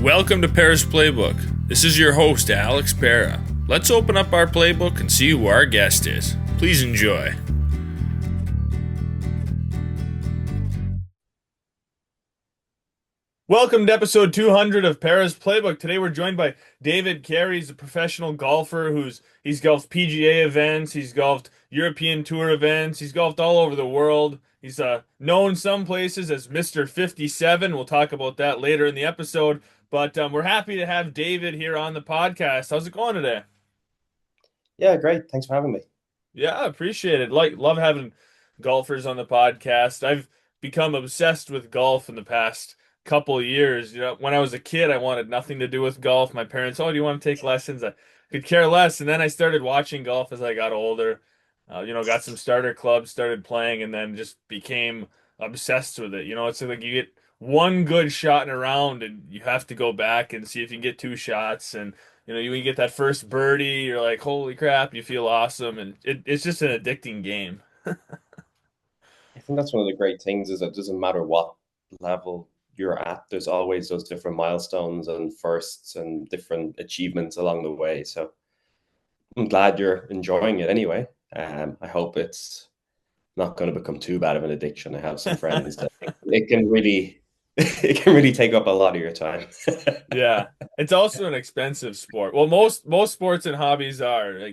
Welcome to Pera's Playbook. This is your host, Alex Pera. Let's open up our playbook and see who our guest is. Please enjoy. Welcome to episode 200 of Pera's Playbook. Today we're joined by David Carey. He's a professional golfer he's golfed PGA events, he's golfed European Tour events, he's golfed all over the world. He's known some places as Mr. 57. We'll talk about that later in the episode. But we're happy to have David here on the podcast. How's it going today? Yeah, great. Thanks for having me. Yeah, I appreciate it. Love having golfers on the podcast. I've become obsessed with golf in the past couple of years. When I was a kid, I wanted nothing to do with golf. My parents, "Oh, do you want to take lessons?" I could care less. And then I started watching golf as I got older. Got some starter clubs, started playing, and then just became obsessed with it. It's like you get one good shot in a round, and you have to go back and see if you can get two shots. And you get that first birdie, you're like, holy crap, you feel awesome. And it's just an addicting game. I think that's one of the great things is that it doesn't matter what level you're at, there's always those different milestones and firsts and different achievements along the way. So I'm glad you're enjoying it anyway. I hope it's not going to become too bad of an addiction. I have some friends that it can really it can really take up a lot of your time. Yeah. It's also an expensive sport. Well, most sports and hobbies are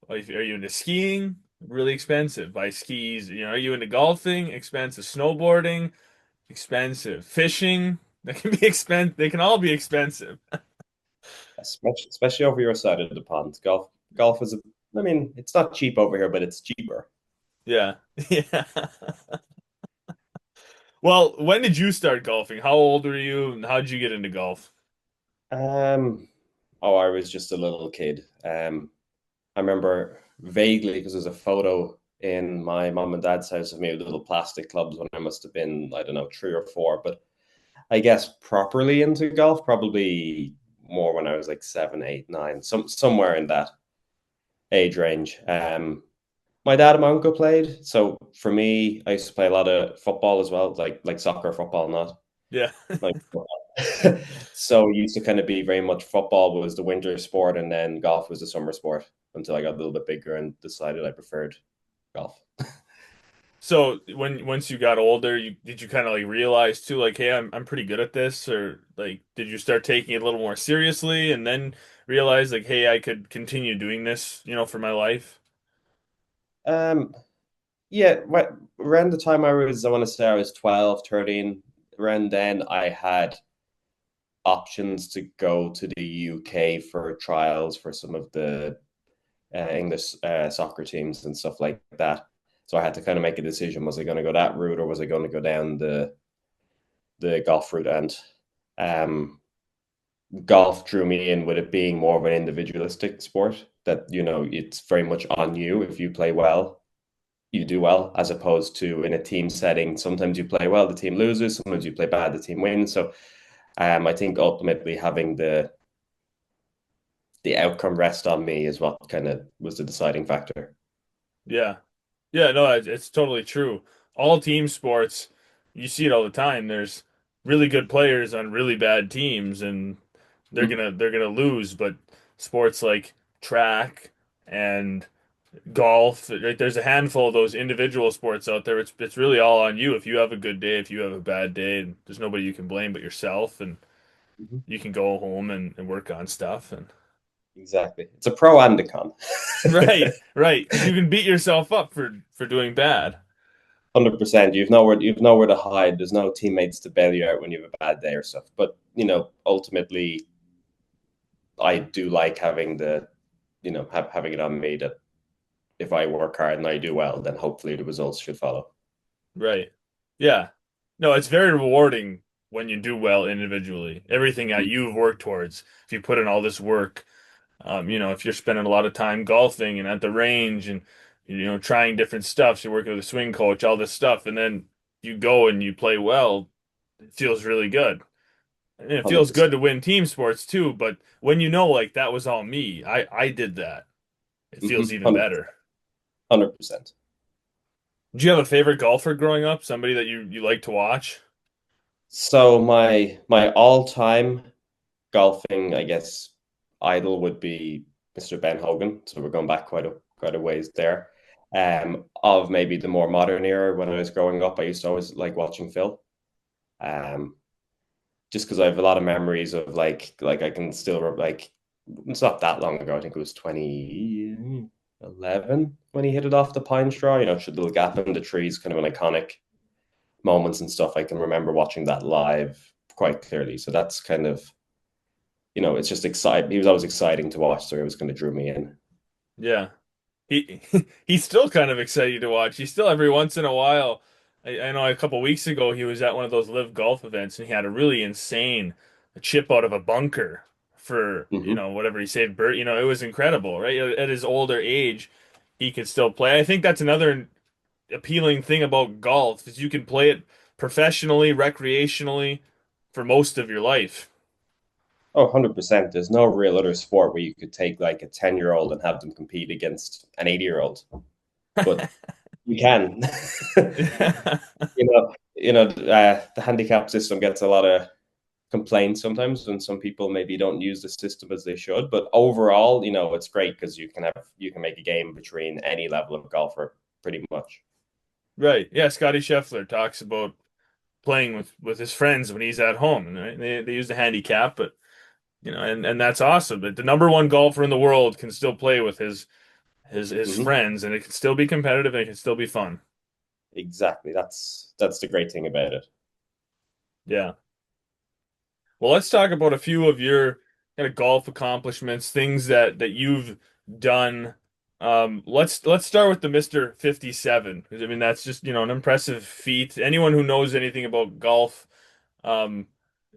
are you into skiing? Really expensive. Buy skis. Are you into golfing? Expensive. Snowboarding? Expensive. Fishing? That can be expensive. They can all be expensive. Especially over your side of the pond. Golf is I mean, it's not cheap over here, but it's cheaper. Yeah. Yeah. Well, when did you start golfing? How old were you and how did you get into golf? Um, oh, I was just a little kid. I remember vaguely because there's a photo in my mom and dad's house of me with little plastic clubs when I must have been, I don't know, 3 or 4. But I guess properly into golf, probably more when I was like 7, 8, 9, somewhere in that age range. My dad and my uncle played, so for me, I used to play a lot of football as well, like soccer, football, not Yeah. like so it used to kind of be very much football was the winter sport and then golf was the summer sport until I got a little bit bigger and decided I preferred golf. So once you got older, did you kind of like realize too, like, hey, I'm pretty good at this, or like, did you start taking it a little more seriously, and then realize like, hey, I could continue doing this, for my life? Um, yeah, around the time I want to say I was 12, 13. Around then I had options to go to the UK for trials for some of the English soccer teams and stuff like that. So I had to kind of make a decision: was I going to go that route or was I going to go down the golf route? And um, golf drew me in with it being more of an individualistic sport. That it's very much on you. If you play well, you do well, as opposed to in a team setting. Sometimes you play well, the team loses. Sometimes you play bad, the team wins. So I think ultimately having the outcome rest on me is what kind of was the deciding factor. Yeah, yeah, no, it's totally true. All team sports, you see it all the time. There's really good players on really bad teams, and Mhm. they're gonna lose. But sports like track and golf, right? There's a handful of those individual sports out there. It's really all on you. If you have a good day, if you have a bad day, there's nobody you can blame but yourself, and Mhm. you can go home and work on stuff. And Exactly. It's a pro and a con. right, because you can beat yourself up for doing bad. 100%. You've nowhere to hide. There's no teammates to bail you out when you have a bad day or stuff. But ultimately, I do like having having it on me that if I work hard and I do well, then hopefully the results should follow. Right. Yeah. No, it's very rewarding when you do well individually. Everything that you've worked towards, if you put in all this work, if you're spending a lot of time golfing and at the range and trying different stuff, so you're working with a swing coach, all this stuff, and then you go and you play well, it feels really good. And it feels good 100%. to win team sports too, but when like that was all me, I did that. It feels even 100%. better. 100%. Do you have a favorite golfer growing up? Somebody that you like to watch? So my all-time golfing, I guess, idol would be Mr. Ben Hogan. So we're going back quite a ways there. Of maybe the more modern era when I was growing up, I used to always like watching Phil. Um, just because I have a lot of memories of like I can still like it's not that long ago. I think it was 2011 when he hit it off the pine straw. You know, should little gap in the trees, kind of an iconic moments and stuff. I can remember watching that live quite clearly. So that's kind of it's just exciting. He was always exciting to watch, so it was kind of drew me in. Yeah. He he's still kind of exciting to watch. He's still every once in a while. I know a couple weeks ago he was at one of those live golf events and he had a really insane chip out of a bunker for, Hmm. whatever he saved Bert. It was incredible, right? At his older age, he could still play. I think that's another appealing thing about golf is you can play it professionally, recreationally for most of your life. Oh, 100%. There's no real other sport where you could take like a 10-year-old and have them compete against an 80-year-old, but you can. The handicap system gets a lot of complaints sometimes, and some people maybe don't use the system as they should. But overall, it's great because you can make a game between any level of golfer pretty much. Right. Yeah, Scotty Scheffler talks about playing with his friends when he's at home. Right? They use the handicap, but and that's awesome. But the number one golfer in the world can still play with his Hmm. friends, and it can still be competitive and it can still be fun. Exactly. That's the great thing about it. Yeah. Well, let's talk about a few of your kind of golf accomplishments, things that you've done. Let's start with the Mr. 57 because I mean that's just an impressive feat. Anyone who knows anything about golf um,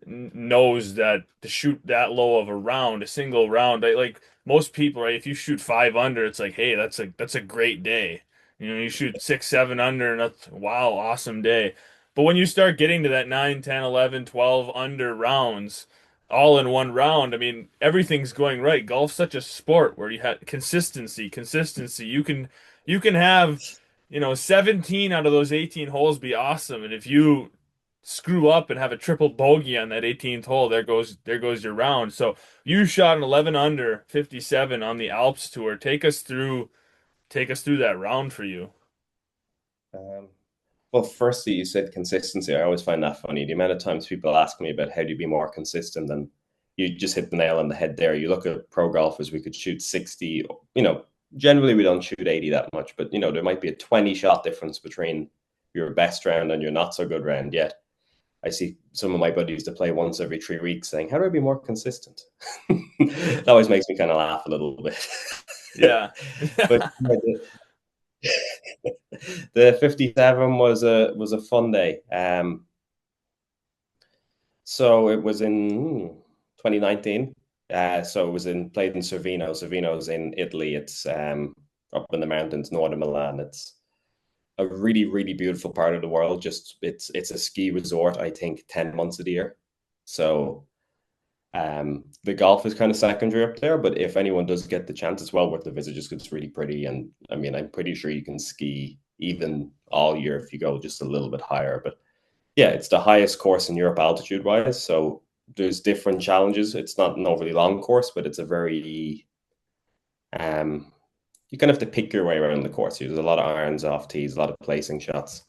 knows that to shoot that low of a round, a single round, like most people, right? If you shoot 5 under, it's like, hey, that's a great day. You shoot 6, 7 under, and that's wow, awesome day. But when you start getting to that 9, 10, 11, 12 under rounds, all in one round, I mean, everything's going right. Golf's such a sport where you have consistency, consistency. You can have 17 out of those 18 holes be awesome, and if you screw up and have a triple bogey on that 18th hole, there goes your round. So you shot an 11 under 57 on the Alps tour. Take us through that round for you. Um, well, firstly, you said consistency. I always find that funny. The amount of times people ask me about how do you be more consistent, and you just hit the nail on the head there. You look at pro golfers, we could shoot 60. Generally we don't shoot 80 that much, but there might be a 20 shot difference between your best round and your not so good round. Yet I see some of my buddies that play once every 3 weeks saying, "How do I be more consistent?" That always makes me kind of laugh a little bit. Yeah. But the 57 was a fun day. So it was in 2019. So it was played in Cervino. Cervino's in Italy. It's up in the mountains north of Milan. It's a really, really beautiful part of the world. Just it's a ski resort, I think, 10 months of the year. So the golf is kind of secondary up there, but if anyone does get the chance, it's well worth the visit just because it's really pretty. And I mean, I'm pretty sure you can ski even all year if you go just a little bit higher. But yeah, it's the highest course in Europe altitude wise. So there's different challenges. It's not an overly long course, but it's a very um you kind of have to pick your way around the course. There's a lot of irons off tees, a lot of placing shots.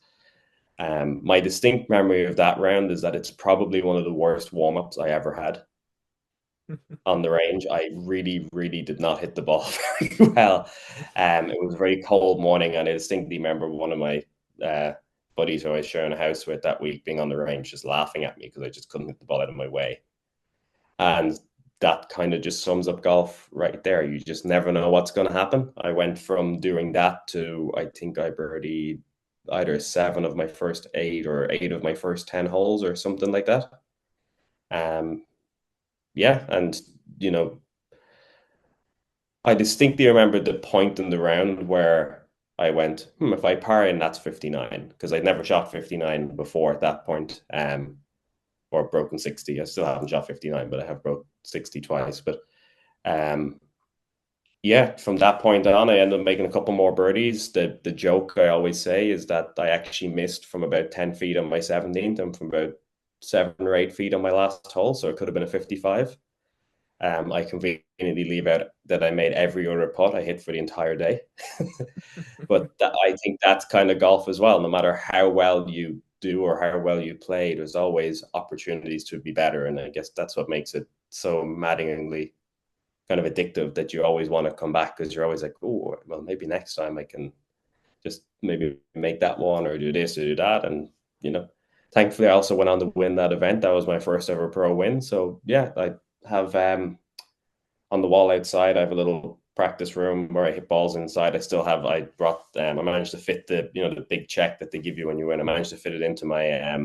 My distinct memory of that round is that it's probably one of the worst warm-ups I ever had on the range. I really, really did not hit the ball very well. It was a very cold morning, and I distinctly remember one of my uh, buddies who I was sharing a house with that week being on the range just laughing at me because I just couldn't hit the ball out of my way. And that kind of just sums up golf right there. You just never know what's going to happen. I went from doing that to I think I birdied either 7 of my first 8 or 8 of my first 10 holes or something like that. Um, yeah, and you know, I distinctly remember the point in the round where I went, if I par in, that's 59, because I'd never shot 59 before at that point, or broken 60. I still haven't shot 59, but I have broke 60 twice. But um, yeah, from that point on, I ended up making a couple more birdies. The joke I always say is that I actually missed from about 10 feet on my 17th and from about 7 or 8 feet on my last hole. So it could have been a 55. I conveniently leave out that I made every other putt I hit for the entire day. But I think that's kind of golf as well. No matter how well you do or how well you play, there's always opportunities to be better. And I guess that's what makes it so maddeningly kind of addictive that you always want to come back because you're always like, oh, well, maybe next time I can just maybe make that one or do this or do that. And, you know, thankfully I also went on to win that event. That was my first ever pro win. So yeah, I have on the wall outside, I have a little practice room where I hit balls inside. I brought, I managed to fit the big check that they give you when you win. I managed to fit it into my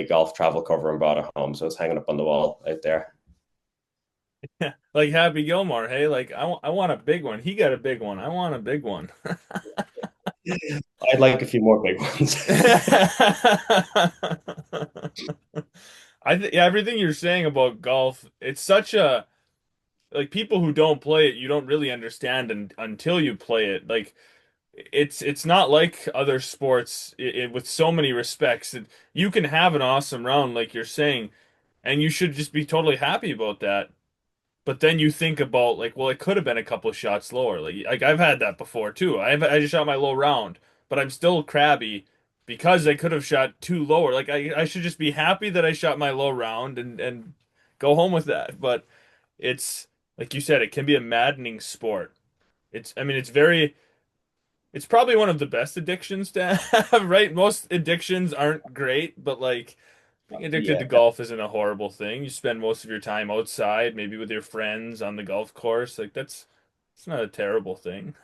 golf travel cover and brought it home. So it's hanging up on the wall out there. Like Happy Gilmore, hey, like I want a big one. He got a big one. I want a big one. I'd like a few more big ones. Yeah, everything you're saying about golf, it's such a like people who don't play it, you don't really understand until you play it. Like it's not like other sports with so many respects that you can have an awesome round like you're saying, and you should just be totally happy about that. But then you think about like, well, it could have been a couple shots lower. Like I've had that before too. I just shot my low round, but I'm still crabby because I could have shot too lower. Like I should just be happy that I shot my low round and go home with that. But it's like you said, it can be a maddening sport. I mean, it's probably one of the best addictions to have, right? Most addictions aren't great, but like being addicted Yeah, to golf isn't a horrible thing. You spend most of your time outside, maybe with your friends on the golf course. Like it's not a terrible thing.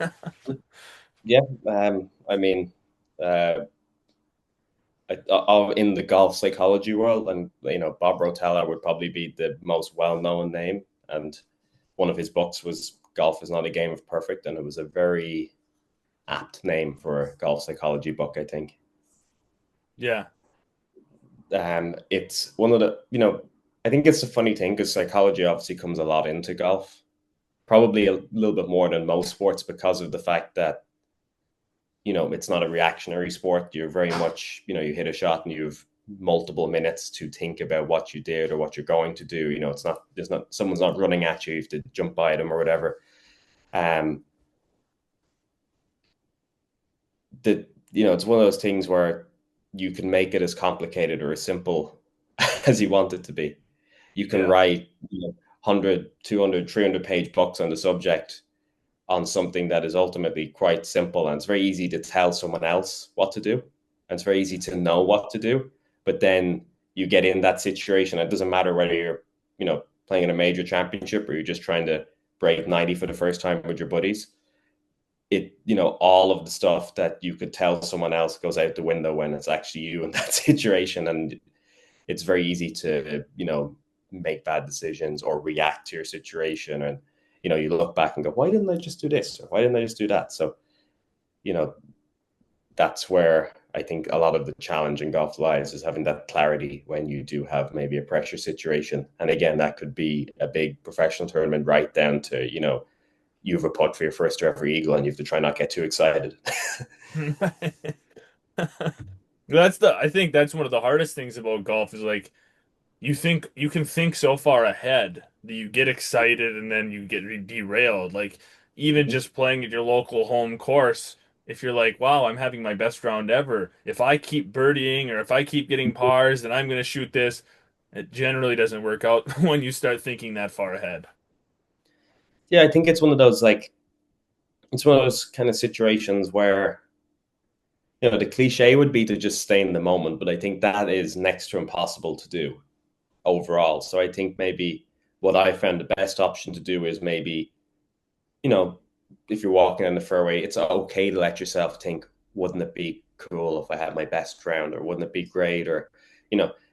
yeah. I mean, uh, in the golf psychology world, and Bob Rotella would probably be the most well-known name. And one of his books was "Golf is Not a Game of Perfect," and it was a very apt name for a golf psychology book, I think. Yeah. It's one of I think it's a funny thing because psychology obviously comes a lot into golf, probably a little bit more than most sports because of the fact that it's not a reactionary sport. You're very much, you hit a shot and you've multiple minutes to think about what you did or what you're going to do. There's not someone's not running at you. You have to jump by them or whatever. Um, it's one of those things where you can make it as complicated or as simple as you want it to be. You can Yeah. write 100, 200, 300 page books on the subject on something that is ultimately quite simple. And it's very easy to tell someone else what to do. And it's very easy to know what to do. But then you get in that situation. It doesn't matter whether you're, playing in a major championship or you're just trying to break 90 for the first time with your buddies. All of the stuff that you could tell someone else goes out the window when it's actually you in that situation. And it's very easy to, make bad decisions or react to your situation. And, you look back and go, why didn't I just do this? Or why didn't I just do that? So, you know, that's where I think a lot of the challenge in golf lies is having that clarity when you do have maybe a pressure situation. And again, that could be a big professional tournament right down to, you have a putt for your first ever eagle and you have to try not get too excited. I think that's one of the hardest things about golf is like you can think so far ahead that you get excited and then you get derailed. Like even just playing at your local home course, if you're like, wow, I'm having my best round ever. If I keep birdieing or if I keep getting pars, then I'm going to shoot this. It generally doesn't work out when you start thinking that far ahead. Yeah, I think it's one of those kind of situations where the cliche would be to just stay in the moment, but I think that is next to impossible to do overall. So I think maybe what I found the best option to do is maybe, you know, if you're walking on the fairway, it's okay to let yourself think, wouldn't it be cool if I had my best round, or wouldn't it be great? Or,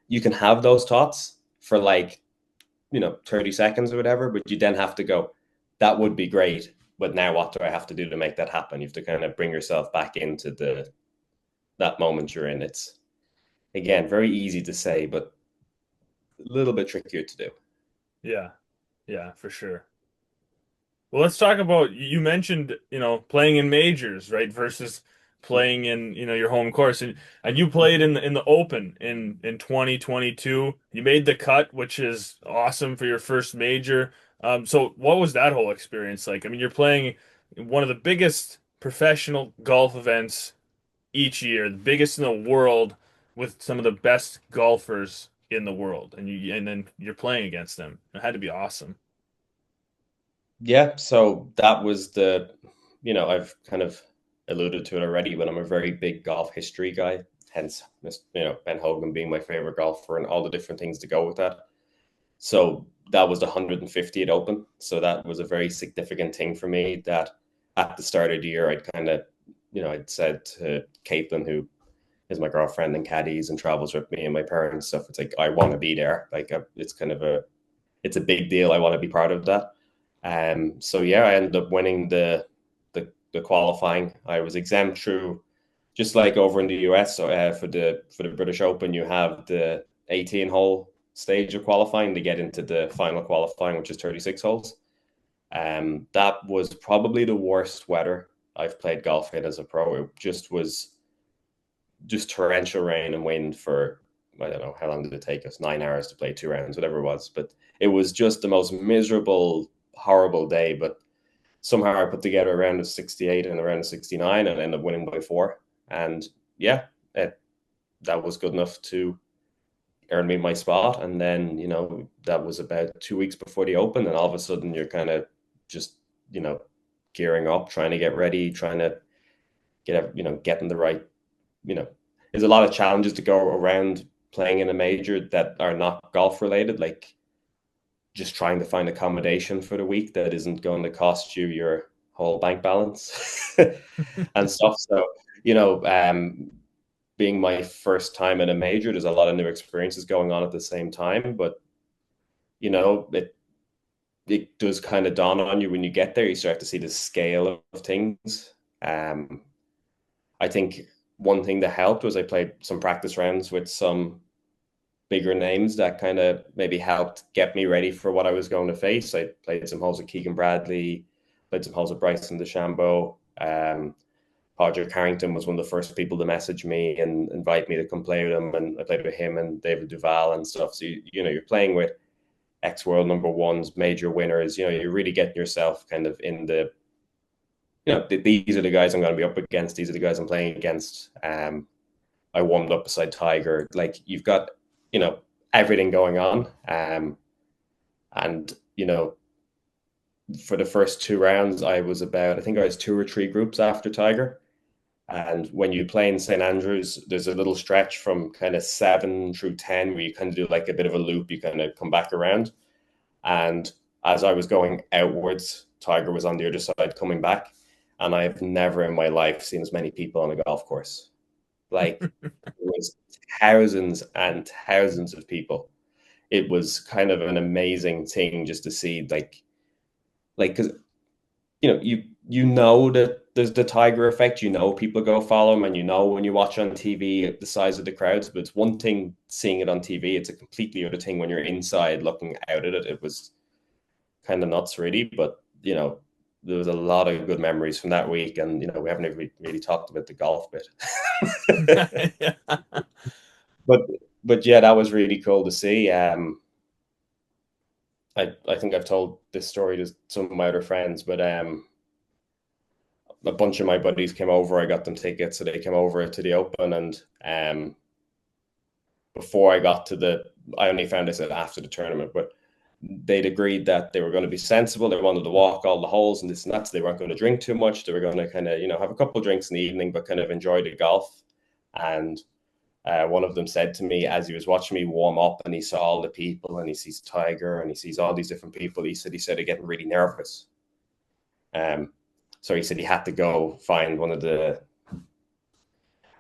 you can have those thoughts for like, 30 seconds or whatever, but you then have to go, that would be great. But now what do I have to do to make that happen? You have to kind of bring yourself back into that moment you're in. It's again very easy to say, but a little bit trickier to do. Yeah. Yeah, for sure. Well, let's talk about you mentioned, playing in majors, right, versus playing in, your home course, and you played in the Open in 2022. You made the cut, which is awesome for your first major. So what was that whole experience like? I mean, you're playing in one of the biggest professional golf events each year, the biggest in the world, with some of the best golfers in the world, and then you're playing against them. It had to be awesome. Yeah, so that was I've kind of alluded to it already, but I'm a very big golf history guy, hence, Ben Hogan being my favorite golfer and all the different things to go with that. So that was the 150th Open. So that was a very significant thing for me that at the start of the year, I'd kind of, I'd said to Caitlin, who is my girlfriend and caddies and travels with me and my parents stuff, it's like, I want to be there. Like, it's kind of it's a big deal. I want to be part of that. So yeah, I ended up winning the qualifying. I was exempt through, just like over in the US. So for the British Open, you have the 18 hole stage of qualifying to get into the final qualifying, which is 36 holes. That was probably the worst weather I've played golf in as a pro. It just was just torrential rain and wind for, I don't know, how long did it take us? 9 hours to play 2 rounds, whatever it was. But it was just the most miserable, horrible day. But somehow I put together a round of 68 and a round of 69 and ended up winning by four. And yeah, that was good enough to earn me my spot. And then, that was about 2 weeks before the Open. And all of a sudden you're kind of just, gearing up, trying to get ready, trying to getting the right, you know, there's a lot of challenges to go around playing in a major that are not golf related, like just trying to find accommodation for the week that isn't going to cost you your whole bank balance and stuff. So, being my first time in a major, there's a lot of new experiences going on at the same time. But, it does kind of dawn on you when you get there. You start to see the scale of things. Um, I think one thing that helped was I played some practice rounds with some bigger names that kind of maybe helped get me ready for what I was going to face. I played some holes with Keegan Bradley, played some holes with Bryson DeChambeau. Padraig Harrington was one of the first people to message me and invite me to come play with him. And I played with him and David Duval and stuff. So, you're playing with ex world number ones, major winners. You're really getting yourself kind of in the, these are the guys I'm going to be up against. These are the guys I'm playing against. I warmed up beside Tiger. Like, you've got, everything going on. And, for the first 2 rounds, I think I was two or three groups after Tiger. And when you play in St. Andrews, there's a little stretch from kind of 7 through 10 where you kind of do like a bit of a loop. You kind of come back around. And as I was going outwards, Tiger was on the other side coming back. And I've never in my life seen as many people on a golf course. Like, it was thousands and thousands of people. It was kind of an amazing thing just to see, because you know that there's the Tiger effect. People go follow him, and when you watch on TV the size of the crowds. But it's one thing seeing it on TV; it's a completely other thing when you're inside looking out at it. It was kind of nuts, really. But there was a lot of good memories from that week, and we haven't really talked about the golf bit. Yeah. but but yeah, that was really cool to see. I think I've told this story to some of my other friends, but a bunch of my buddies came over. I got them tickets, so they came over to the Open, and before I got I only found this out after the tournament, but they'd agreed that they were going to be sensible. They wanted to walk all the holes and this and that. So they weren't going to drink too much. They were going to kind of, have a couple of drinks in the evening, but kind of enjoy the golf. And one of them said to me as he was watching me warm up, and he saw all the people, and he sees Tiger, and he sees all these different people. He said they're getting really nervous. So he said he had to go find one of the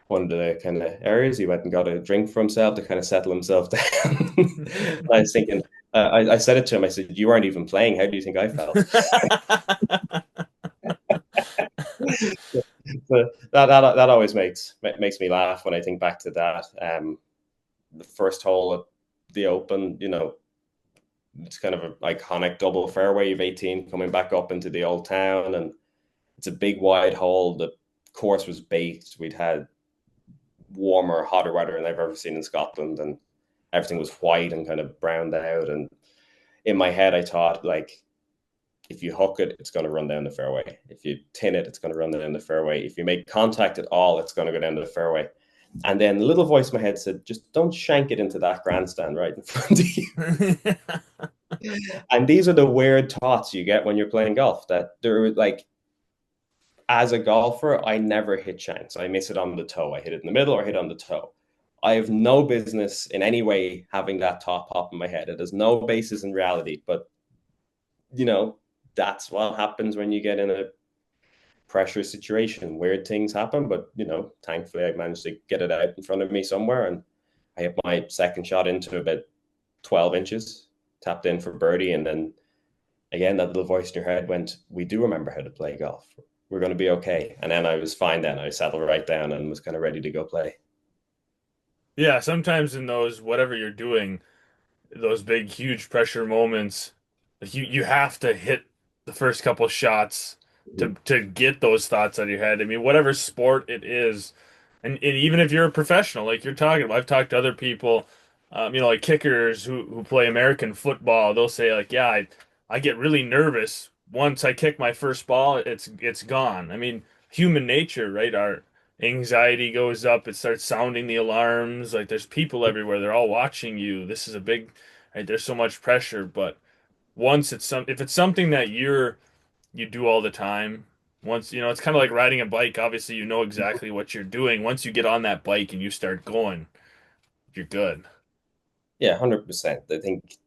kind of areas. He went and got a drink for himself to kind of settle himself down. I was thinking, I said it to him. I said, "You weren't even playing. How do you think I felt?" So that always makes me laugh when I think back to that. The first hole at the Open, it's kind of an iconic double fairway of 18 coming back up into the old town, and it's a big wide hole. The course was baked. We'd had warmer, hotter weather than I've ever seen in Scotland, and everything was white and kind of browned out. And in my head, I thought, like, if you hook it, it's going to run down the fairway. If you tin it, it's going to run down the fairway. If you make contact at all, it's going to go down the fairway. And then the little voice in my head said, just don't shank it into that grandstand right in front of you. And these are the weird thoughts you get when you're playing golf, that they're like, as a golfer, I never hit shanks. I miss it on the toe. I hit it in the middle or hit on the toe. I have no business in any way having that thought pop in my head. It has no basis in reality, but you know, that's what happens when you get in a pressure situation. Weird things happen, but thankfully I managed to get it out in front of me somewhere, and I hit my second shot into about 12 inches, tapped in for birdie, and then again that little voice in your head went, "We do remember how to play golf. We're going to be okay." And then I was fine. Then I settled right down and was kind of ready to go play. Yeah, sometimes in those whatever you're doing, those big, huge pressure moments, like you have to hit the first couple shots to get those thoughts out of your head. I mean, whatever sport it is, and even if you're a professional, like you're talking about, I've talked to other people, like kickers who play American football. They'll say like, yeah, I get really nervous once I kick my first ball. It's gone. I mean, human nature, right? Our anxiety goes up. It starts sounding the alarms. Like there's people everywhere. They're all watching you. This is a big, right? There's so much pressure, but once if it's something that you do all the time, once it's kind of like riding a bike. Obviously, you know exactly what you're doing. Once you get on that bike and you start going, you're good. Yeah, 100%. I think,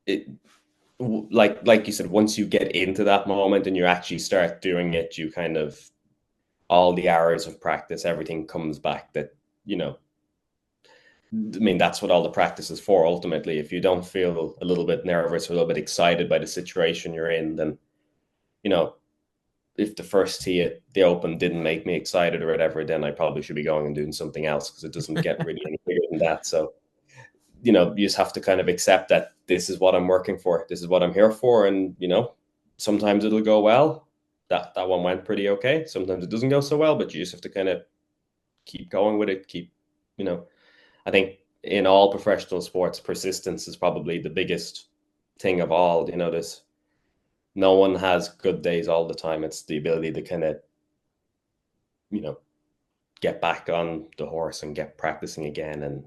it like you said, once you get into that moment and you actually start doing it, you kind of, all the hours of practice, everything comes back. That, I mean, that's what all the practice is for ultimately. If you don't feel a little bit nervous or a little bit excited by the situation you're in, then, you know if the first tee at the Open didn't make me excited or whatever, then I probably should be going and doing something else, because it doesn't get really any bigger than that. So, you just have to kind of accept that this is what I'm working for. This is what I'm here for. And, sometimes it'll go well. That one went pretty okay. Sometimes it doesn't go so well, but you just have to kind of keep going with it. You know, I think in all professional sports, persistence is probably the biggest thing of all. This no one has good days all the time. It's the ability to kind of, you know, get back on the horse and get practicing again and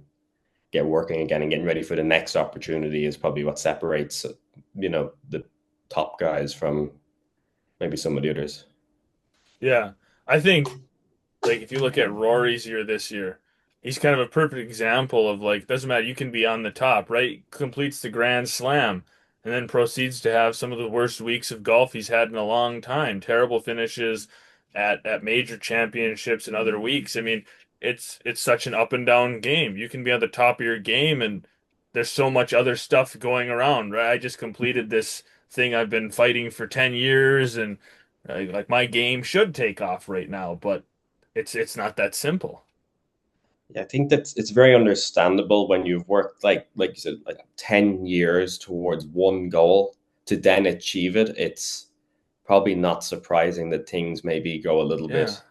get working again and getting ready for the next opportunity is probably what separates, the top guys from maybe some of the others. Yeah, I think like if you look at Rory's year this year, he's kind of a perfect example of like doesn't matter, you can be on the top, right? Completes the Grand Slam and then proceeds to have some of the worst weeks of golf he's had in a long time. Terrible finishes at major championships and other weeks. I mean, it's such an up and down game. You can be on the top of your game and there's so much other stuff going around, right? I just completed this thing I've been fighting for 10 years and like my game should take off right now, but it's not that simple. Yeah, I think that it's very understandable when you've worked, like you said, like 10 years towards one goal to then achieve it. It's probably not surprising that things maybe go a little Yeah, bit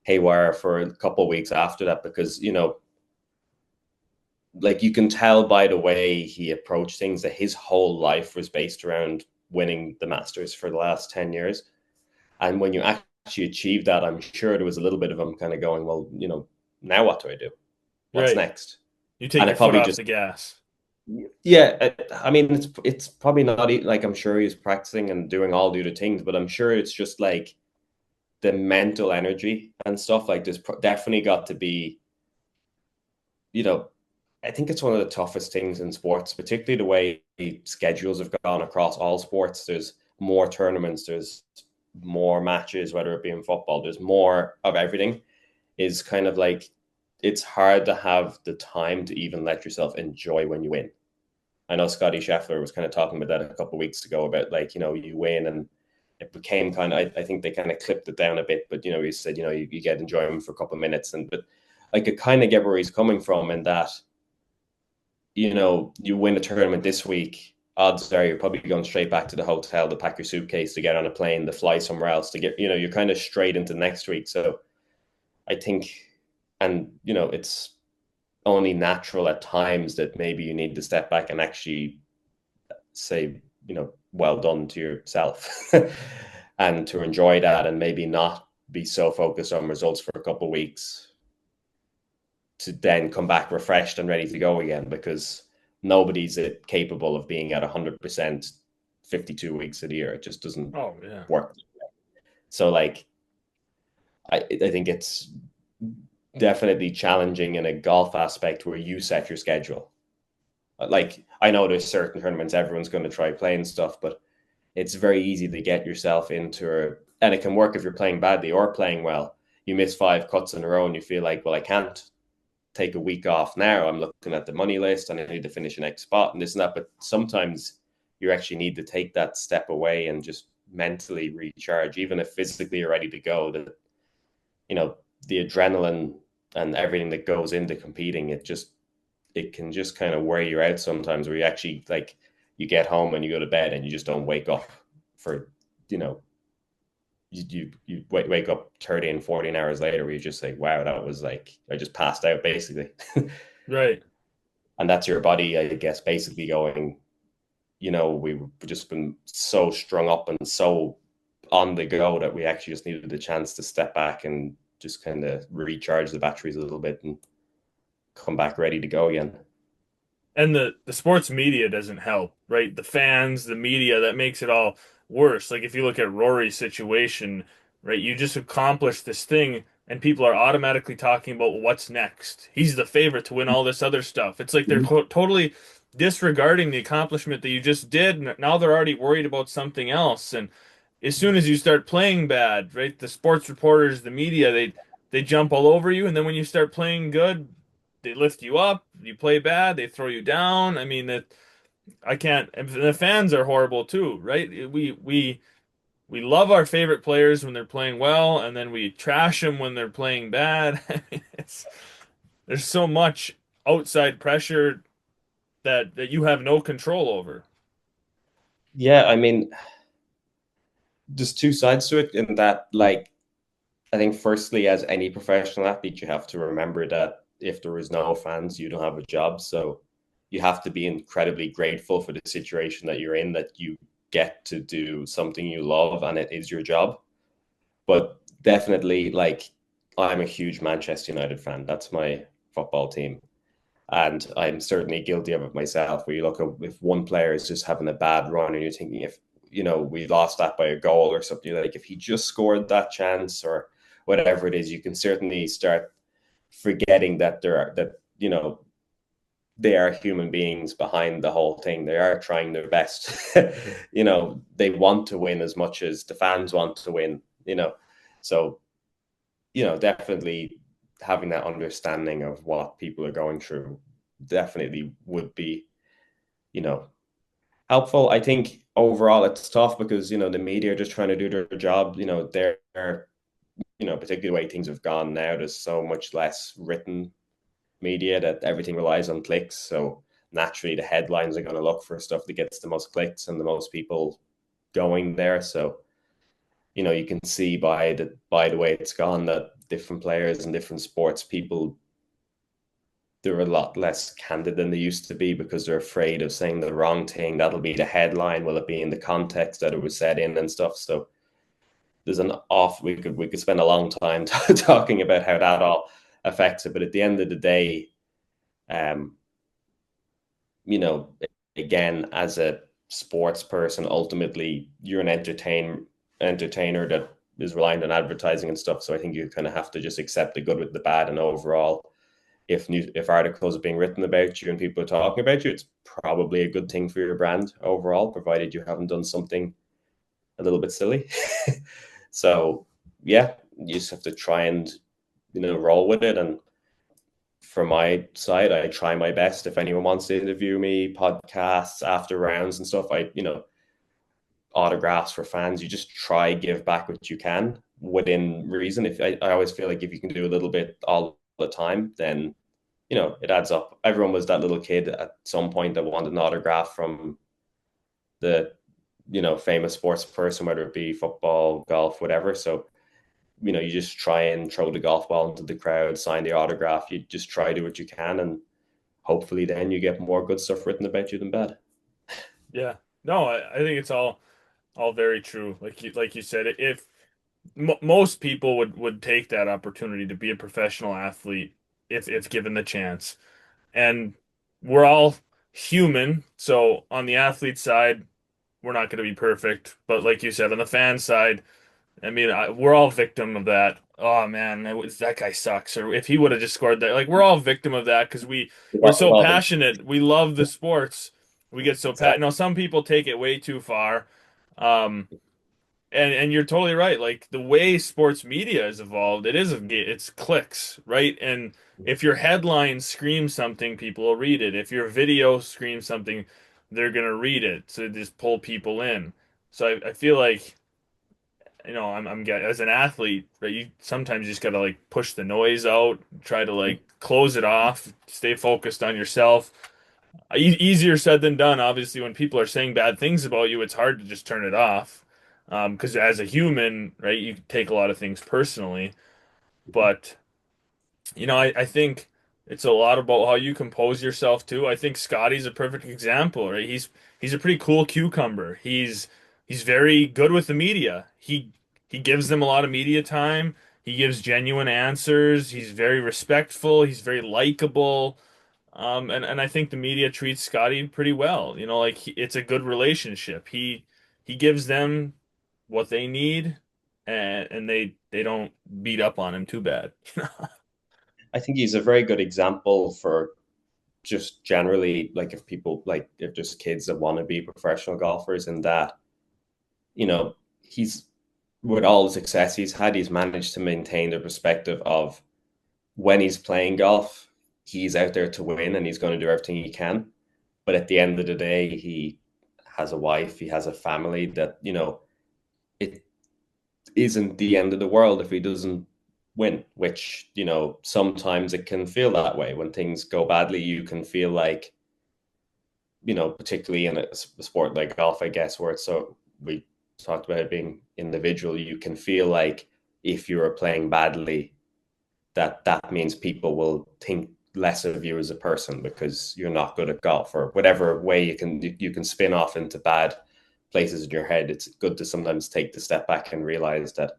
haywire for a couple of weeks after that, because like, you can tell by the way he approached things that his whole life was based around winning the Masters for the last 10 years. And when you actually achieve that, I'm sure there was a little bit of him kind of going, well, now what do I do? What's right. next? You take And your it foot probably off just, the gas. yeah, I mean, it's probably not like, I'm sure he's practicing and doing all the other things, but I'm sure it's just like the mental energy and stuff. Like, there's definitely got to be, you know, I think it's one of the toughest things in sports, particularly the way schedules have gone across all sports. There's more tournaments, there's more matches, whether it be in football, there's more of everything. Is kind of like, it's hard to have the time to even let yourself enjoy when you win. I know Scotty Scheffler was kind of talking about that a couple of weeks ago, about like, you win, and it became kind of, I think they kind of clipped it down a bit, but he said, you get enjoyment for a couple of minutes. And but I could kind of get where he's coming from, in that, you win a tournament this week. odds are you're probably going straight back to the hotel to pack your suitcase to get on a plane to fly somewhere else to get, you're kind of straight into next week. So I think, and it's only natural at times that maybe you need to step back and actually say, well done to yourself and to enjoy that and maybe not be so focused on results for a couple of weeks to then come back refreshed and ready to go again because nobody's capable of being at 100% 52 weeks of the year. It just doesn't Oh yeah. work. So like I think it's definitely challenging in a golf aspect where you set your schedule. Like I know there's certain tournaments everyone's going to try playing stuff, but it's very easy to get yourself into, and it can work if you're playing badly or playing well. You miss 5 cuts in a row and you feel like, well, I can't take a week off now. I'm looking at the money list and I need to finish the next spot and this and that. But sometimes you actually need to take that step away and just mentally recharge, even if physically you're ready to go. That the adrenaline and everything that goes into competing, it can just kind of wear you out sometimes. Where you actually like you get home and you go to bed and you just don't wake up for you know you wake up 30 and 14 hours later where you just say, wow, that was like I just passed out basically. Right. And that's your body, I guess, basically going, we've just been so strung up and so on the go that we actually just needed the chance to step back and just kind of recharge the batteries a little bit and come back ready to go again. And the sports media doesn't help, right? The fans, the media, that makes it all worse. Like if you look at Rory's situation, right? You just accomplished this thing and people are automatically talking about what's next. He's the favorite to win all this other stuff. It's like they're totally disregarding the accomplishment that you just did. And now they're already worried about something else. And as soon as you start playing bad, right? The sports reporters, the media, they jump all over you. And then when you start playing good, they lift you up. You play bad, they throw you down. I mean that I can't. And the fans are horrible too, right? We love our favorite players when they're playing well, and then we trash them when they're playing bad. I mean, there's so much outside pressure that you have no control over. Yeah, I mean, there's two sides to it in that, like, I think firstly, as any professional athlete, you have to remember that if there is no fans, you don't have a job. So you have to be incredibly grateful for the situation that you're in, that you get to do something you love and it is your job. But definitely, like, I'm a huge Manchester United fan. That's my football team. And I'm certainly guilty of it myself. Where you look at if one player is just having a bad run and you're thinking if we lost that by a goal or something, like if he just scored that chance or whatever it is, you can certainly start forgetting that they are human beings behind the whole thing. They are trying their best. They want to win as much as the fans want to win. So, definitely having that understanding of what people are going through definitely would be, you know, helpful. I think overall it's tough because, the media are just trying to do their job. Particularly the way things have gone now, there's so much less written media that everything relies on clicks. So naturally, the headlines are going to look for stuff that gets the most clicks and the most people going there. So you can see by the way it's gone that different players and different sports people, they're a lot less candid than they used to be because they're afraid of saying the wrong thing. That'll be the headline. Will it be in the context that it was said in and stuff? So there's an off. We could spend a long time talking about how that all affects it. But at the end of the day, um, you know, again, as a sports person, ultimately you're an entertainer that is reliant on advertising and stuff. So I think you kind of have to just accept the good with the bad. And overall, if articles are being written about you and people are talking about you, it's probably a good thing for your brand overall, provided you haven't done something a little bit silly. So yeah, you just have to try and roll with it. And from my side, I try my best. If anyone wants to interview me, podcasts after rounds and stuff, autographs for fans, you just try give back what you can within reason. If I always feel like if you can do a little bit all the time, then it adds up. Everyone was that little kid at some point that wanted an autograph from the famous sports person, whether it be football, golf, whatever. So you just try and throw the golf ball into the crowd, sign the autograph. You just try to do what you can, and hopefully then you get more good stuff written about you than bad. Yeah. No, I think it's all very true. Like you said, if most people would take that opportunity to be a professional athlete if given the chance. And we're all human, so on the athlete side, we're not going to be perfect. But like you said, on the fan side, I mean, we're all victim of that. Oh man, that guy sucks. Or if he would have just scored that, like we're all victim of that because we're so Well, passionate. We love the sports. We get so passionate. exactly. Now, some people take it way too far. Um, and you're totally right. Like the way sports media has evolved, it's clicks, right? And if your headline screams something, people will read it. If your video screams something, they're gonna read it to just pull people in. So I feel like as an athlete, right? You sometimes just gotta like push the noise out, try to like close it off, stay focused on yourself. Easier said than done. Obviously, when people are saying bad things about you, it's hard to just turn it off. Because as a human, right, you take a lot of things personally. But I think it's a lot about how you compose yourself too. I think Scotty's a perfect example, right? He's a pretty cool cucumber. He's very good with the media. He gives them a lot of media time. He gives genuine answers. He's very respectful. He's very likable. And I think the media treats Scotty pretty well. Like it's a good relationship. He gives them what they need, and they don't beat up on him too bad. I think he's a very good example for just generally, like, if people, like, if there's kids that want to be professional golfers, and that he's, with all the success he's had, he's managed to maintain the perspective of, when he's playing golf, he's out there to win and he's going to do everything he can. But at the end of the day, he has a wife, he has a family, that it isn't the end of the world if he doesn't win, which, sometimes it can feel that way. When things go badly, you can feel like, particularly in a sport like golf, I guess, where it's so, we talked about it being individual, you can feel like if you are playing badly, that means people will think less of you as a person because you're not good at golf, or whatever way you can spin off into bad places in your head. It's good to sometimes take the step back and realize that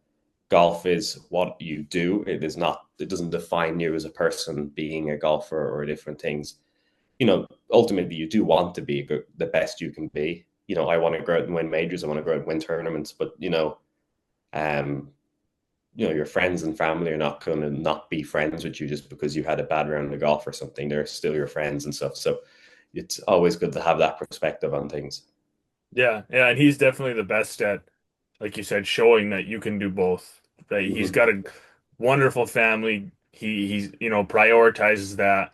golf is what you do. It doesn't define you as a person being a golfer or different things. Ultimately you do want to be the best you can be. I want to go out and win majors. I want to go out and win tournaments, but um, your friends and family are not going to not be friends with you just because you had a bad round of golf or something. They're still your friends and stuff. So it's always good to have that perspective on things. Yeah, yeah, and he's definitely the best at, like you said, showing that you can do both. That he's Mm-hmm. got a wonderful family. He's prioritizes that,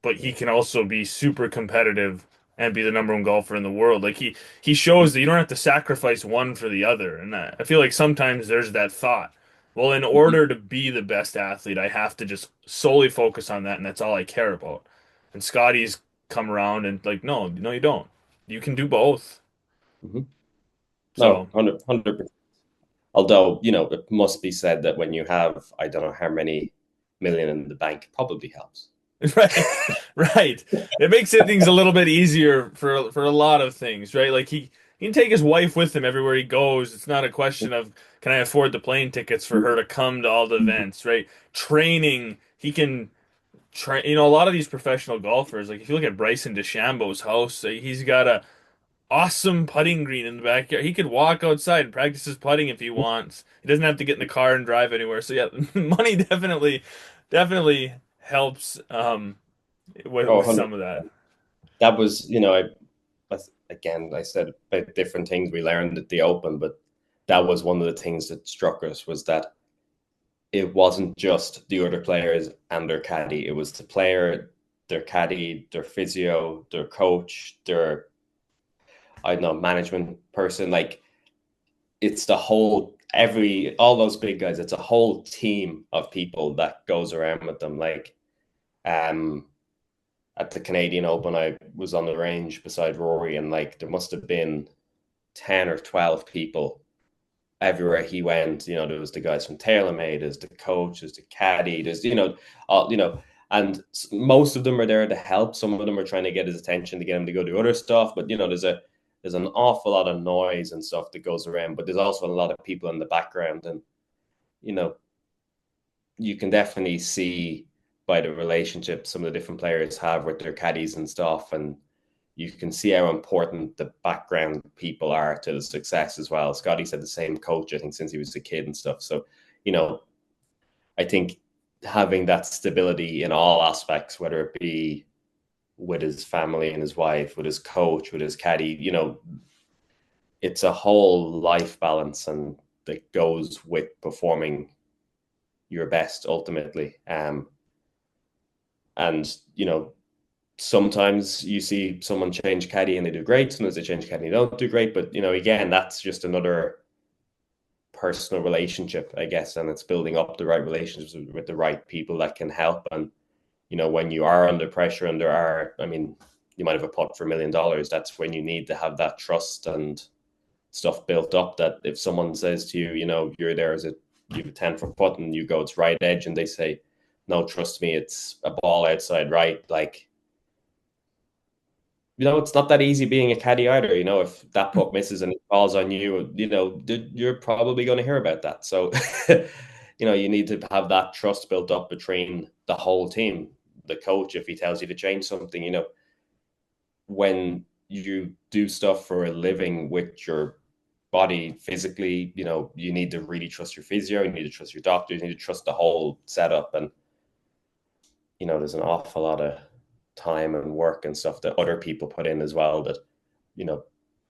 but he can also be super competitive and be the number one golfer in the world. Like he shows that you don't have to sacrifice one for the other. And I feel like sometimes there's that thought, well, in Mm-hmm. order to be the best athlete, I have to just solely focus on that, and that's all I care about. And Scotty's come around and like, no, no, you don't. You can do both. Mm-hmm. No, So 100%. Although, it must be said that when you have, I don't know how many million in the bank, it probably helps. right, right. It makes things a little bit easier for a lot of things, right? Like he can take his wife with him everywhere he goes. It's not a question of can I afford the plane tickets for her to come to all the events, right? Training, he can train. A lot of these professional golfers, like if you look at Bryson DeChambeau's house, he's got a awesome putting green in the backyard. He could walk outside and practice his putting if he wants. He doesn't have to get in the car and drive anywhere. So yeah, money definitely helps. With Oh, some of that. 100%. That was, again, I said about different things we learned at the Open, but that was one of the things that struck us, was that it wasn't just the other players and their caddy. It was the player, their caddy, their physio, their coach, their, I don't know, management person. Like, it's the whole, all those big guys. It's a whole team of people that goes around with them. Like, um, at the Canadian Open, I was on the range beside Rory, and like there must have been, 10 or 12 people everywhere he went. There was the guys from TaylorMade, there's the coach, there's the caddy, there's, all, and most of them are there to help. Some of them are trying to get his attention to get him to go do other stuff. But, there's an awful lot of noise and stuff that goes around, but there's also a lot of people in the background. And, you know, you can definitely see by the relationship some of the different players have with their caddies and stuff. And you can see how important the background people are to the success as well. Scotty said the same coach, I think, since he was a kid and stuff. So, you know, I think having that stability in all aspects, whether it be with his family and his wife, with his coach, with his caddy, it's a whole life balance and that goes with performing your best ultimately. And sometimes you see someone change caddy and they do great. Sometimes they change caddy and they don't do great. But again, that's just another personal relationship, I guess, and it's building up the right relationships with the right people that can help. And when you are under pressure and you might have a putt for $1 million. That's when you need to have that trust and stuff built up. That if someone says to you, you're there as you have a 10-foot putt and you go it's right edge, and they say, no, trust me, it's a ball outside right, like. It's not that easy being a caddy either. If that putt misses and it falls on you, you're probably going to hear about that. So, you need to have that trust built up between the whole team. The coach, if he tells you to change something, when you do stuff for a living with your body physically, you need to really trust your physio, you need to trust your doctor, you need to trust the whole setup. And, there's an awful lot of time and work and stuff that other people put in as well that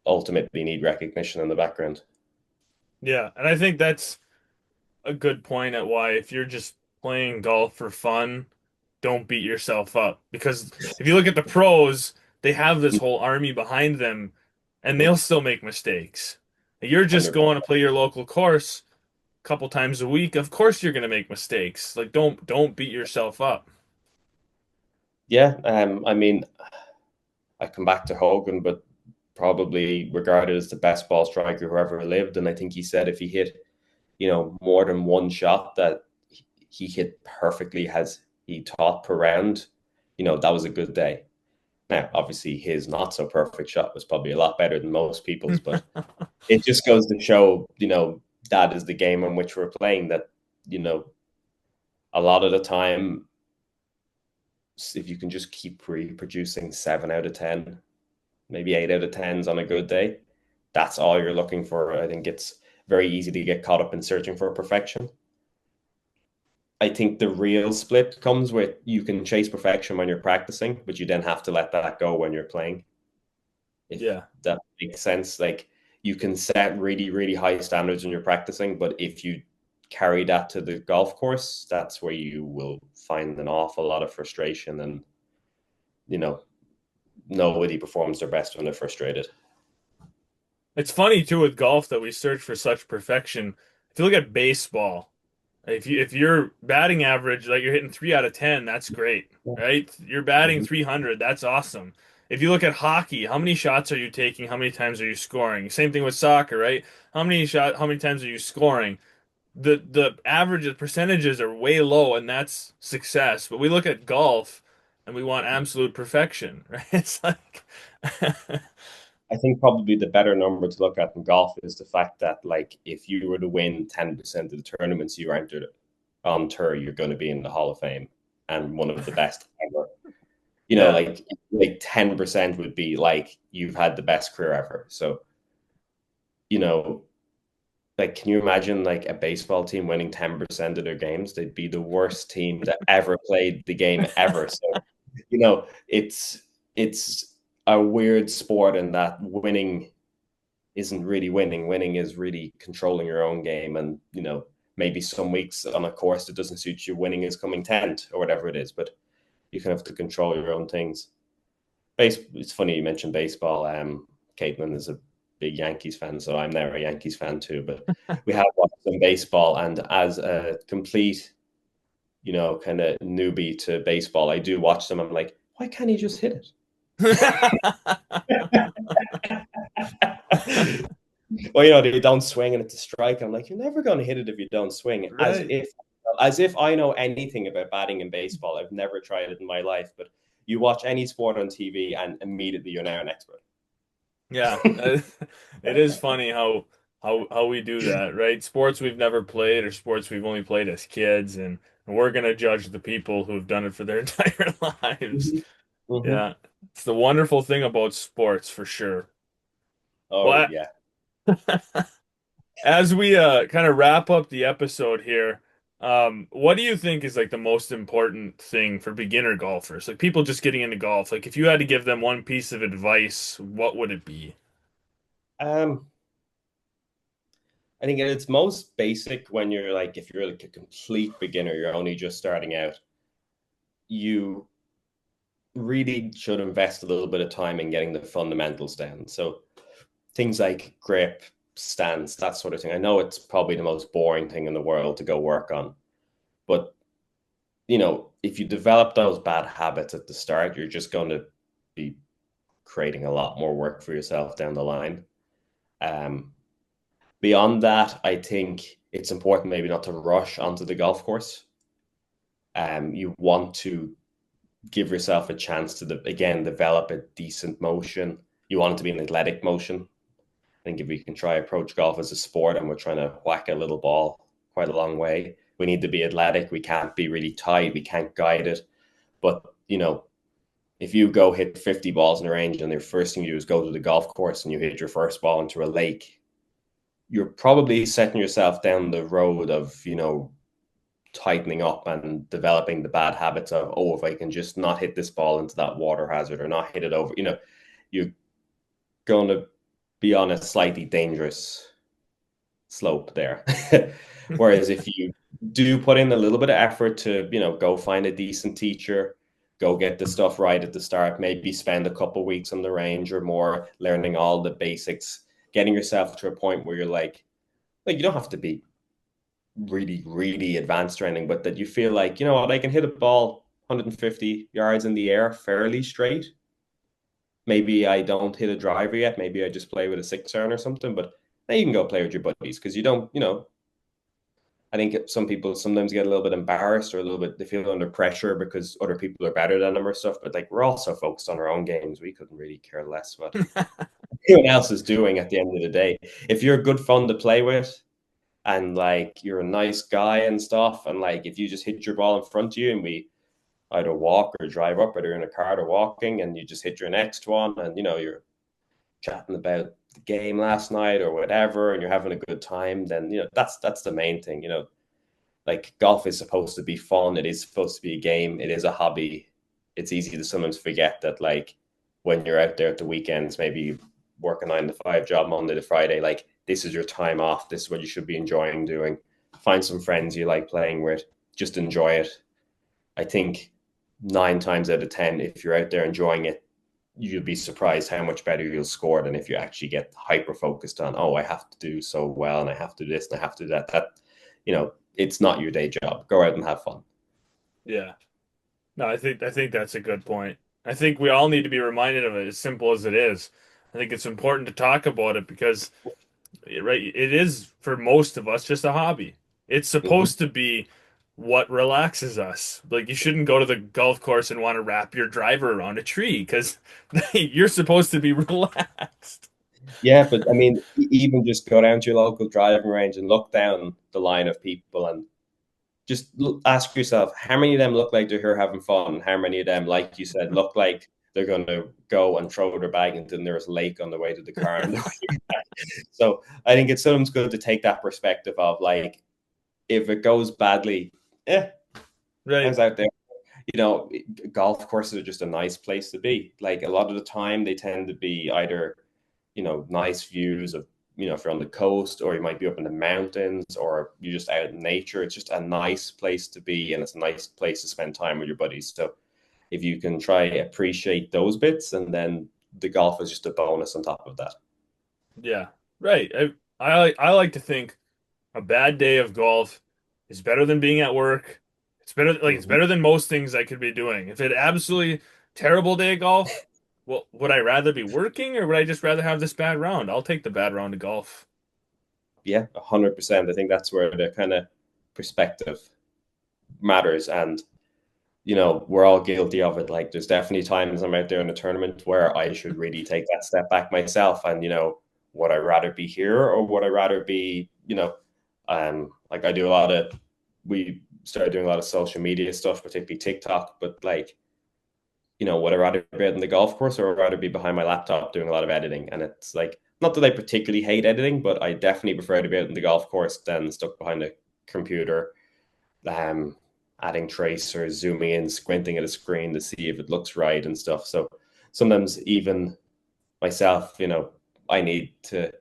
ultimately need recognition in the background. Yeah, and I think that's a good point at why if you're just playing golf for fun, don't beat yourself up. Because if you look at the pros, they have this whole army behind them and they'll still make mistakes. You're just 100%. going to play your local course a couple times a week. Of course you're going to make mistakes. Like don't beat yourself up. Yeah, I come back to Hogan, but probably regarded as the best ball striker who ever lived. And I think he said if he hit, more than one shot that he hit perfectly as he taught per round, that was a good day. Now, obviously, his not so perfect shot was probably a lot better than most people's, but it just goes to show, that is the game in which we're playing. That, a lot of the time, if you can just keep reproducing 7 out of 10, maybe 8 out of 10s on a good day, that's all you're looking for. I think it's very easy to get caught up in searching for perfection. I think the real split comes with you can chase perfection when you're practicing, but you then have to let that go when you're playing. If Yeah. that makes sense, like you can set really, really high standards when you're practicing, but if you carry that to the golf course, that's where you will find an awful lot of frustration. And, you know, nobody performs their best when they're frustrated. It's funny too with golf that we search for such perfection. If you look at baseball, if your batting average, like you're hitting 3 out of 10, that's great, right? You're batting Mhm. 300, that's awesome. If you look at hockey, how many shots are you taking? How many times are you scoring? Same thing with soccer, right? How many times are you scoring? The average the percentages are way low, and that's success. But we look at golf and we want absolute perfection, right? It's like I think probably the better number to look at in golf is the fact that, like, if you were to win 10% of the tournaments you entered on tour, you're going to be in the Hall of Fame and one of the best ever. yeah. Like 10% would be like you've had the best career ever. So, you know, like, can you imagine like a baseball team winning 10% of their games? They'd be the worst team that ever played the game ever. So, it's a weird sport in that winning isn't really winning. Winning is really controlling your own game. And, maybe some weeks on a course that doesn't suit you, winning is coming 10th or whatever it is, but you can have to control your own things. It's funny you mentioned baseball. Caitlin is a big Yankees fan, so I'm now a Yankees fan too. But we have watched some baseball, and as a complete, kind of newbie to baseball, I do watch them. I'm like, why can't he just hit it? Well, you know, they don't swing and it's a strike. I'm like, you're never going to hit it if you don't swing. Right. As if I know anything about batting in baseball. I've never tried it in my life, but you watch any sport on TV and immediately you're now an expert. Yeah. It is funny how we do that, right? Sports we've never played or sports we've only played as kids, and we're gonna judge the people who've done it for their entire lives. Mhm. Mhm. Yeah. It's the wonderful thing about sports for sure. Oh Well, yeah. as we kind of wrap up the episode here, what do you think is like the most important thing for beginner golfers? Like people just getting into golf. Like if you had to give them one piece of advice, what would it be? Um, I think at its most basic, when you're like, if you're like a complete beginner, you're only just starting out, you really should invest a little bit of time in getting the fundamentals down. So things like grip, stance, that sort of thing. I know it's probably the most boring thing in the world to go work on, but you know, if you develop those bad habits at the start, you're just going to be creating a lot more work for yourself down the line. Um, Beyond that, I think it's important maybe not to rush onto the golf course. You want to give yourself a chance to, again, develop a decent motion. You want it to be an athletic motion. I think if we can try approach golf as a sport and we're trying to whack a little ball quite a long way, we need to be athletic. We can't be really tight. We can't guide it. But, you know, if you go hit 50 balls in a range and the first thing you do is go to the golf course and you hit your first ball into a lake, you're probably setting yourself down the road of, you know, tightening up and developing the bad habits of, oh, if I can just not hit this ball into that water hazard or not hit it over, you know, you're going to be on a slightly dangerous slope there. Whereas if you do put in a little bit of effort to, you know, go find a decent teacher, go get the stuff right at the start, maybe spend a couple of weeks on the range or more, learning all the basics, getting yourself to a point where you're like you don't have to be really, really advanced training, but that you feel like, you know what, I can hit a ball 150 yards in the air fairly straight. Maybe I don't hit a driver yet. Maybe I just play with a 6 iron or something, but now you can go play with your buddies because you don't, you know, I think some people sometimes get a little bit embarrassed or a little bit, they feel under pressure because other people are better than them or stuff. But like, we're all so focused on our own games. We couldn't really care less what anyone else is doing at the end of the day. If you're good fun to play with, and like you're a nice guy and stuff, and like if you just hit your ball in front of you and we either walk or drive up, or they're in a car or walking, and you just hit your next one, and you know you're chatting about the game last night or whatever, and you're having a good time, then you know that's the main thing. You know, like golf is supposed to be fun. It is supposed to be a game. It is a hobby. It's easy to sometimes forget that, like, when you're out there at the weekends, maybe you work a 9 to 5 job Monday to Friday, like this is your time off. This is what you should be enjoying doing. Find some friends you like playing with. Just enjoy it. I think 9 times out of 10, if you're out there enjoying it, you'll be surprised how much better you'll score than if you actually get hyper focused on, oh, I have to do so well and I have to do this and I have to do that. That, you know, it's not your day job. Go out and have fun. Yeah. No, I think that's a good point. I think we all need to be reminded of it, as simple as it is. I think it's important to talk about it because, right, it is for most of us just a hobby. It's Mm-hmm. supposed to be what relaxes us. Like you shouldn't go to the golf course and want to wrap your driver around a tree because you're supposed to be relaxed. Yeah, but I mean, even just go down to your local driving range and look down the line of people and just ask yourself how many of them look like they're here having fun. How many of them, like you said, look like they're going to go and throw their bag into the nearest lake on the way to the car. And so I think it's sometimes good to take that perspective of like, if it goes badly, eh, I Right. was out there. You know, golf courses are just a nice place to be. Like a lot of the time, they tend to be either, you know, nice views of, you know, if you're on the coast or you might be up in the mountains or you're just out in nature. It's just a nice place to be and it's a nice place to spend time with your buddies. So if you can try appreciate those bits, and then the golf is just a bonus on top of that. Yeah. Right. I like to think a bad day of golf is better than being at work. It's better Mm-hmm. than most things I could be doing. If it absolutely terrible day of golf, Well, would I rather be working or would I just rather have this bad round? I'll take the bad round of golf. Yeah, 100%. I think that's where the kind of perspective matters. And, we're all guilty of it. Like, there's definitely times I'm out there in a tournament where I should really take that step back myself. And, would I rather be here or would I rather be, like I do a lot of, we started doing a lot of social media stuff, particularly TikTok, but like, would I rather be out in the golf course or would I rather be behind my laptop doing a lot of editing? And it's like, not that I particularly hate editing, but I definitely prefer to be out in the golf course than stuck behind a computer, um, adding tracers, zooming in, squinting at a screen to see if it looks right and stuff. So sometimes even myself, I need to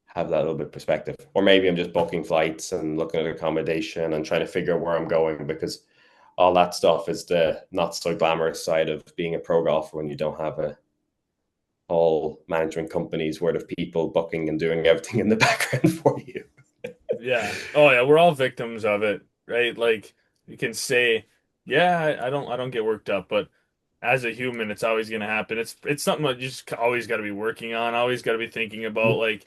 have that little bit of perspective. Or maybe I'm just booking flights and looking at accommodation and trying to figure out where I'm going because all that stuff is the not so glamorous side of being a pro golfer when you don't have a whole management company's worth of people booking and doing everything in the background for you. Yeah. Oh yeah, we're all victims of it, right? Like you can say, yeah, I don't get worked up, but as a human, it's always going to happen. It's something that you just always got to be working on, always got to be thinking about. Like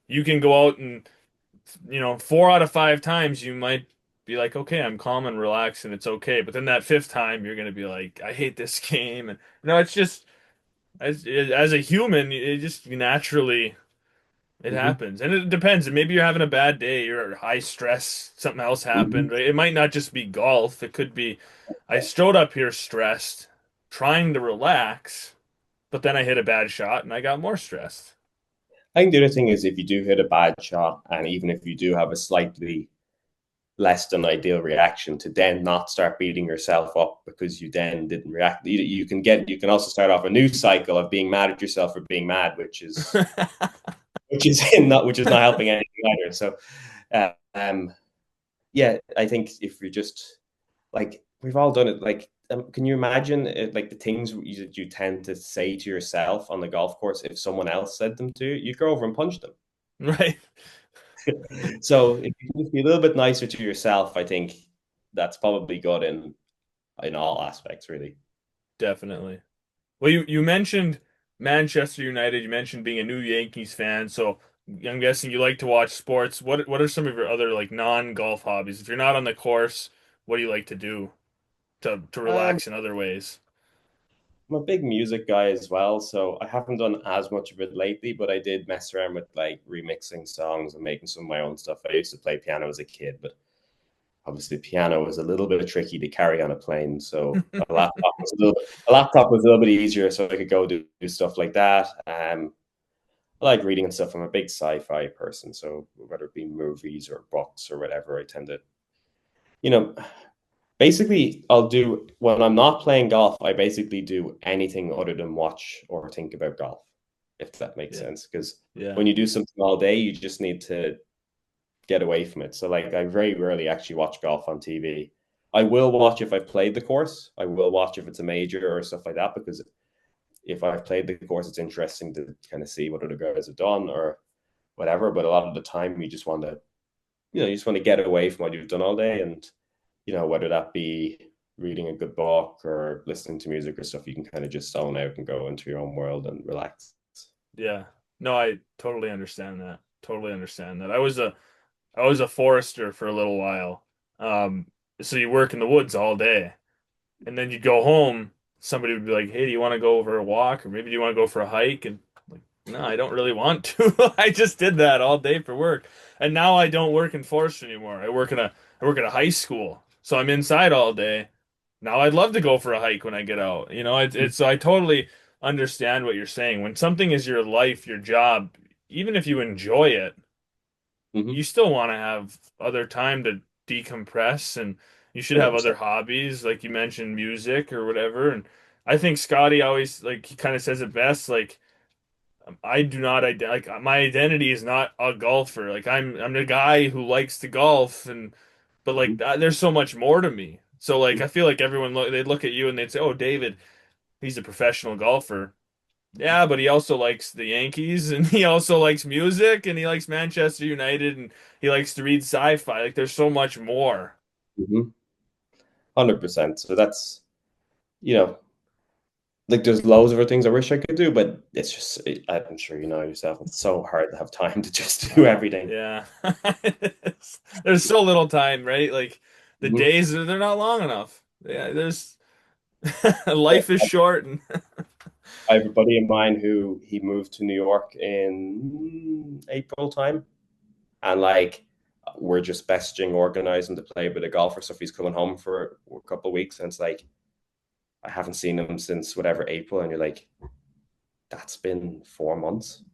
you can go out and 4 out of 5 times you might be like, okay, I'm calm and relaxed and it's okay. But then that fifth time, you're going to be like, I hate this game. And it's just as a human, it just naturally it Mm-hmm. happens. And it depends. And maybe you're having a bad day, you're high stress, something else happened, Mm-hmm. right? It might not just be golf. It could be I strode up here stressed, trying to relax, but then I hit a bad shot and I got more stressed. I think the other thing is if you do hit a bad shot, and even if you do have a slightly less than ideal reaction, to then not start beating yourself up because you then didn't react. You can also start off a new cycle of being mad at yourself for being mad, which is not helping anything either. So, yeah, I think if you're just like we've all done it. Like, can you imagine like the things you tend to say to yourself on the golf course if someone else said them to you? You'd go over and punch them. Right? So if you can just be a little bit nicer to yourself, I think that's probably good in all aspects, really. Definitely. Well, you mentioned Manchester United. You mentioned being a new Yankees fan, so I'm guessing you like to watch sports. What are some of your other like non-golf hobbies? If you're not on the course, what do you like to do to Um, relax in other ways? I'm a big music guy as well, so I haven't done as much of it lately, but I did mess around with like remixing songs and making some of my own stuff. I used to play piano as a kid, but obviously piano was a little bit tricky to carry on a plane, so a little bit easier, so I could go do stuff like that. I like reading and stuff. I'm a big sci-fi person, so whether it be movies or books or whatever, I tend to, you know, basically I'll do when I'm not playing golf, I basically do anything other than watch or think about golf, if that makes Yeah. sense. Because Yeah. when you do something all day, you just need to get away from it. So like I very rarely actually watch golf on TV. I will watch if I've played the course. I will watch if it's a major or stuff like that because if I've played the course, it's interesting to kind of see what other guys have done or whatever. But a lot of the time, you just want to get away from what you've done all day, and whether that be reading a good book or listening to music or stuff, you can kind of just zone out and go into your own world and relax. Yeah. No, I totally understand that. Totally understand that. I was a forester for a little while. Um, so you work in the woods all day. And then you go home, somebody would be like, "Hey, do you want to go over a walk, or maybe do you want to go for a hike?" And I'm like, no, I don't really want to. I just did that all day for work, and now I don't work in forestry anymore. I work at a high school, so I'm inside all day. Now I'd love to go for a hike when I get out. It's so I totally understand what you're saying. When something is your life, your job, even if you enjoy it, Mm-hmm. you still want to have other time to decompress and you should have other 100%. hobbies like you mentioned music or whatever. And I think Scotty always like he kind of says it best like I do not like my identity is not a golfer. Like I'm the guy who likes to golf and but like Mm-hmm. there's so much more to me. So like I feel like everyone they'd look at you and they'd say, "Oh, David, he's a professional golfer." Yeah, but he also likes the Yankees and he also likes music and he likes Manchester United and he likes to read sci-fi. Like there's so much more. Mm-hmm. 100%. So that's, you know, like there's loads of other things I wish I could do, but it's just I'm sure you know yourself. It's so hard to have time to just do Oh, everything. yeah. There's so little time, right? Like the Mhm. days they're not long enough. Yeah, there's life is short and I have a buddy of mine who he moved to New York in April time, and like we're just messaging, organizing to play a bit of golf or stuff. He's coming home for a couple of weeks, and it's like I haven't seen him since whatever April, and you're like, that's been 4 months.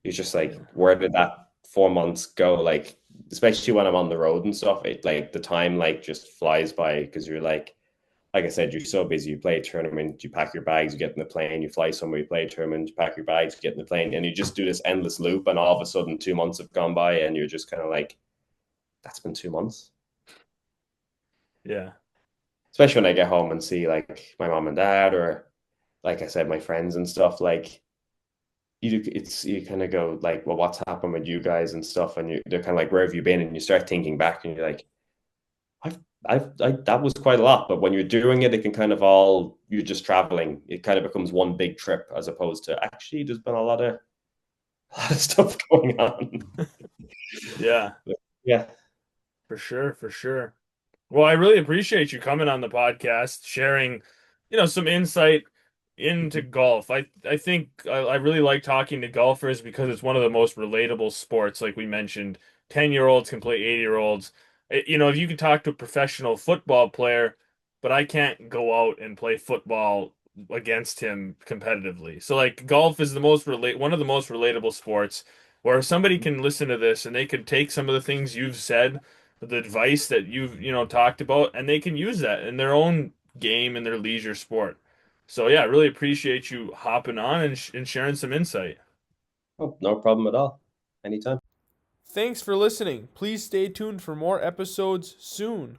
He's just like, where did that 4 months go? Like, especially when I'm on the road and stuff, it like the time like just flies by because you're like I said, you're so busy. You play a tournament, you pack your bags, you get in the plane, you fly somewhere, you play a tournament, you pack your bags, you get in the plane, and you just do this endless loop. And all of a sudden, 2 months have gone by, and you're just kind of like, that's been 2 months. yeah. Especially when I get home and see like my mom and dad, or like I said, my friends and stuff. Like you kind of go like, well, what's happened with you guys and stuff, and they're kind of like, where have you been? And you start thinking back, and you're like, that was quite a lot, but when you're doing it, it can kind of all, you're just traveling. It kind of becomes one big trip as opposed to actually, there's been a lot of stuff going on. Yeah, Yeah. for sure, for sure. Well, I really appreciate you coming on the podcast, sharing, some insight into golf. I think I really like talking to golfers because it's one of the most relatable sports. Like we mentioned, 10-year-olds can play 80-year-olds. If you could talk to a professional football player, but I can't go out and play football against him competitively. So like golf is one of the most relatable sports where somebody can listen to this and they could take some of the things you've said, the advice that you've talked about, and they can use that in their own game and their leisure sport. So yeah, I really appreciate you hopping on and sharing some insight. Oh, no problem at all. Anytime. Thanks for listening. Please stay tuned for more episodes soon.